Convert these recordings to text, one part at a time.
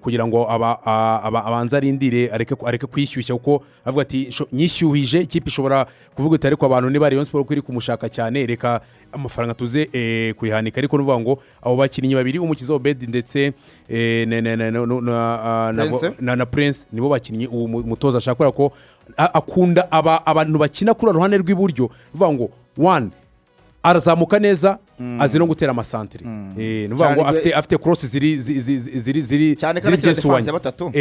kugira ngo abanza arindire areke kwishyushya kuko avuga ati nyishyuhije ikipe ishobora kuvuga iti ariko abantu niba Rayon Sport kuri kumushaka cyane reka amafaranga tuze kuyihanika ariko nuvuga ngo abo bakinnyi babiri umukiza Obedi ndetse na Prince nibo bakinnyi umutoza ashaka ko akunda abantu bakina kuri ruhande rw'iburyo uvuga ngo one arazamuka neza azi no gutera amasantere nuvuga ngo afite cross ziri cyane kandi defense batatu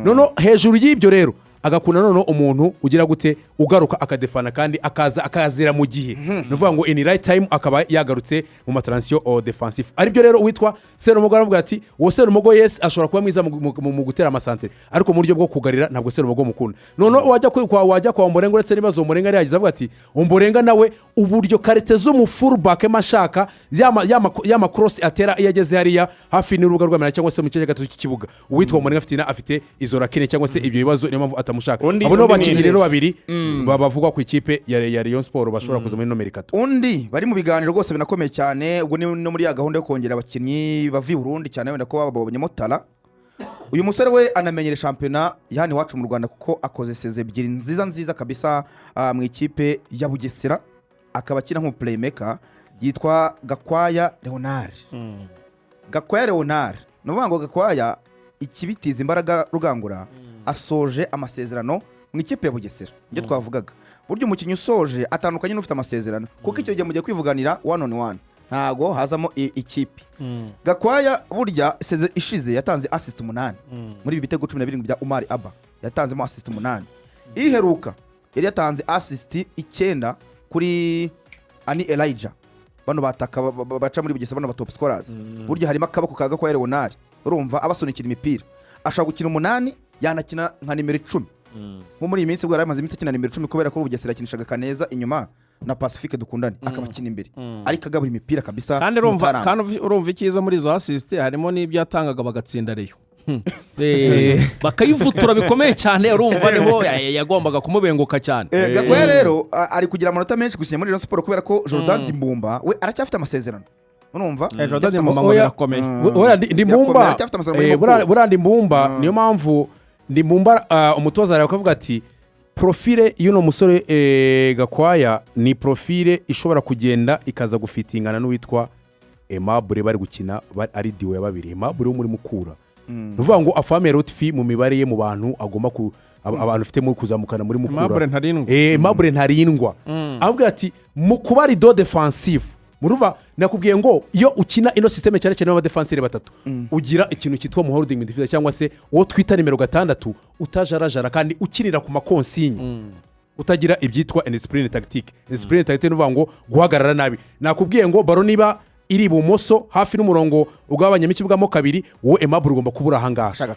nono hejuru y'ibyo rero agakunda nono umuntu ugira gute ugaruka akadefana kandi akazira mu gihe nuvuga ngo in right time akaba yagarutse mu matransition au defensive aribyo rero witwa Serumogo aravuga ati wo Serumogo yes ashobora kuba mwiza mu gutera amasantere ariko mu buryo bwo kugarira ntabwo Serumogo mukunda nono wajya kwa Omborenga uretse nibazo Omborenga yari yagize avuga ati Omborenga nawe uburyo karite zo mu fullback mashaka yama cross atera yageze hariya hafi n'urubuga rw'amena cyangwa se mu cyeje gato cy'ikibuga uwitwa Omborenga afite izo rakine cyangwa se ibyo bibazo niyo mpamvu atamushaka abo no bakinnyi rero babiri bavugwa ku ikipe ya Rayon Sport bashobora kuza muri nomero 3 undi bari mu biganiro rwose binakomeye cyane ubwo no muri ya gahunda yo kongera abakinnyi bavi Burundi cyane wenda ko babonye motara uyu musore we anamenyere championnat yani wacu mu Rwanda kuko akoze seze ebyiri nziza kabisa mu ikipe ya Bugesera akaba akina nko playmaker yitwa Gakwaya Leonard Gakwaya Leonard no ngo Gakwaya ikibitiza imbaraga rugangura asoje amasezerano mu ikipe ya Bugesera nge twavugaga buryo umukinnyi usoje atandukanye n'ufite amasezerano kuko icyo gihe mugiye kwivuganira one on one ntago hazamo ikipe Gakwaya burya seze ishize yatanze assist 8 muri ibi bitego 12 bya Umar Abba yatanzemo assist 8 iheruka yari yatanze assist 9 kuri Ani Elijah bano bataka baca muri Bugesera bano ba top scorers burya harimo akabako ka Gakwaya Leonard urumva abasunikira imipira ashaka gukina 8 yanakina nka nimero 10 nko muri iyi minsi bwo yaramaze iminsi akina nimero 10 kubera ko Bugesera akinishaga Kaneza inyuma na Pacifique dukundane akaba akina imbere ariko agabura imipira kabisa kandi urumva ikiza muri zo assist harimo n'ibyo yatangaga bagatsinda Rayon bakayivutura bikomeye cyane urumva niho yagombaga kumubenguka cyane Gakwaya rero ari kugira amanota menshi gusinya muri Rayon Sport kubera ko Jordan Dimbumba we aracyafite amasezerano urumva Jordan Dimbumba yarakomeye Dimbumba niyo mpamvu Dimbumba umutoza aravuga kuvuga ati profile y'uno musore Gakwaya ni profile ishobora kugenda ikaza gufitingana n'uwitwa Aimable bari gukina ari diwe ya babiri Aimable wo muri Mukura nuvuga ngo afame rotfi mu mibare ye mu bantu agomba abantu ufite mu kuzamukana muri Mukura Aimable Ntarindwa avuga ati mu kubari do defensive muruva nakubwiye ngo iyo ukina ino systeme cyane cyane y'abadefensire batatu ugira ikintu cyitwa mu holding midfielder cyangwa se wo twita nimero 6 utajarajara kandi ukinira ku makonsigne utagira ibyitwa indiscipline tactique nuvuga ngo guhagarara nabi nakubwiye ngo baro niba iri ibumoso hafi n'umurongo ugabanyamikibwamo kabiri wo Aimable ugomba kubura ahangaha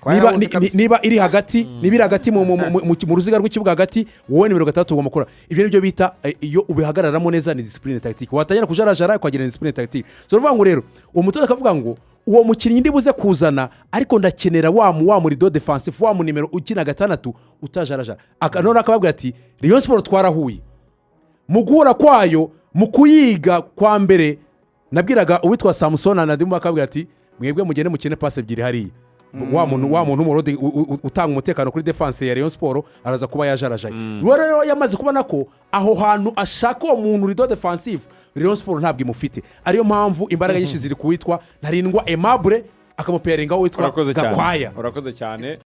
niba iri hagati mu ruziga rw'ikibuga hagati wowe nimero 3 ugomba gukora ibyo nibyo bita iyo ubihagararamo neza ni discipline tactique watangira kujarajara kwagira discipline tactique so ruvuga ngo rero umutoza akavuga ngo uwo mukinnyi ndibuze kuzana ariko ndakenera wa muri do defensive wa mu nimero ukina 6 utajarajara none akababwira ati Rayon Sport twarahuye mu guhura kwayo mu kuyiga kwa mbere nabwiraga uwitwa Samson na Dimbumba akabwira ati mwebwe mugende mukine pass ebyiri hariya wa muntu umurode utanga umutekano kuri defense ya Rayon Sport araza kuba yajarajaye rero yamaze kubona ko aho hantu ashaka uwo muntu rido defensive Rayon Sport ntabwo imufite ariyo mpamvu imbaraga nyinshi ziri kuwitwa Ntarindwa Aimable akamuperinga witwa Gakwaya urakoze cyane